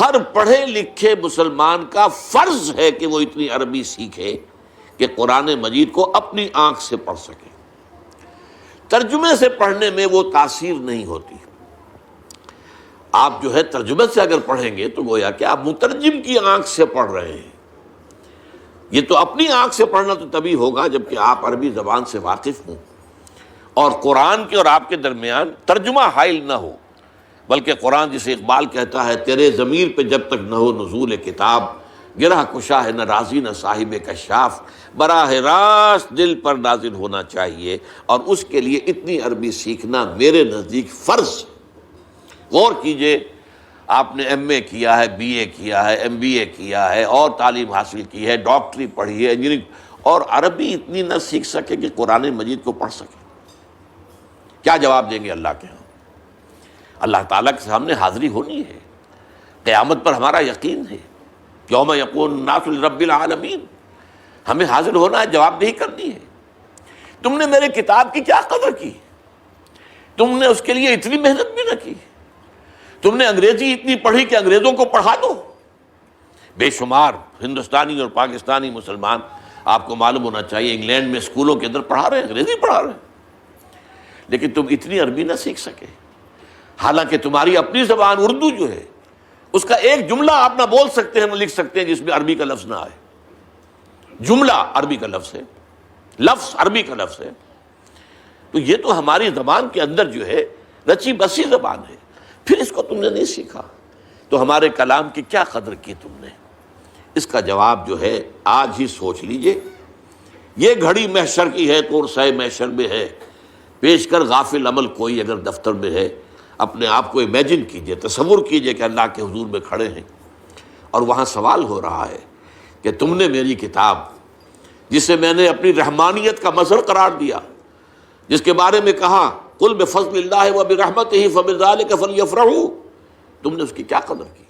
ہر پڑھے لکھے مسلمان کا فرض ہے کہ وہ اتنی عربی سیکھے کہ قرآن مجید کو اپنی آنکھ سے پڑھ سکے۔ ترجمے سے پڑھنے میں وہ تاثیر نہیں ہوتی۔ آپ جو ہے ترجمے سے اگر پڑھیں گے تو گویا کہ آپ مترجم کی آنکھ سے پڑھ رہے ہیں۔ یہ تو اپنی آنکھ سے پڑھنا تو تبھی ہوگا جب کہ آپ عربی زبان سے واقف ہوں اور قرآن کے اور آپ کے درمیان ترجمہ حائل نہ ہو، بلکہ قرآن جسے اقبال کہتا ہے تیرے ضمیر پہ جب تک نہ ہو نزول کتاب، گرہ کشا ہے نہ رازی نہ صاحب کشاف، براہ راست دل پر نازل ہونا چاہیے، اور اس کے لیے اتنی عربی سیکھنا میرے نزدیک فرض۔ غور کیجئے، آپ نے ایم اے کیا ہے، بی اے کیا ہے، ایم بی اے کیا ہے، اور تعلیم حاصل کی ہے، ڈاکٹری پڑھی ہے، انجینئرنگ، اور عربی اتنی نہ سیکھ سکے کہ قرآن مجید کو پڑھ سکے، کیا جواب دیں گے اللہ کے ہاں؟ اللہ تعالیٰ کے سامنے حاضری ہونی ہے، قیامت پر ہمارا یقین ہے، یوم یقول الناس لرب العالمین، ہمیں حاضر ہونا ہے، جواب دہی کرنی ہے۔ تم نے میرے کتاب کی کیا قدر کی؟ تم نے اس کے لیے اتنی محنت بھی نہ کی، تم نے انگریزی اتنی پڑھی کہ انگریزوں کو پڑھا دو۔ بے شمار ہندوستانی اور پاکستانی مسلمان، آپ کو معلوم ہونا چاہیے، انگلینڈ میں اسکولوں کے اندر پڑھا رہے ہیں، انگریزی پڑھا رہے ہیں، لیکن تم اتنی عربی نہ سیکھ سکے، حالانکہ تمہاری اپنی زبان اردو جو ہے اس کا ایک جملہ آپ نہ بول سکتے ہیں نہ لکھ سکتے ہیں جس میں عربی کا لفظ نہ آئے۔ جملہ عربی کا لفظ ہے، لفظ عربی کا لفظ ہے، تو یہ تو ہماری زبان کے اندر جو ہے رچی بسی زبان ہے، پھر اس کو تم نے نہیں سیکھا تو ہمارے کلام کی کیا قدر کی تم نے؟ اس کا جواب جو ہے آج ہی سوچ لیجئے۔ یہ گھڑی محشر کی ہے، قرصۂ محشر میں ہے، پیش کر غافل عمل کوئی اگر دفتر میں ہے۔ اپنے آپ کو امیجن کیجئے، تصور کیجئے کہ اللہ کے حضور میں کھڑے ہیں اور وہاں سوال ہو رہا ہے کہ تم نے میری کتاب، جسے میں نے اپنی رحمانیت کا مظہر قرار دیا، جس کے بارے میں کہا قل بفضل اللہ وبرحمتہ فبذلک فلیفرحوا، تم نے اس کی کیا قدر کی؟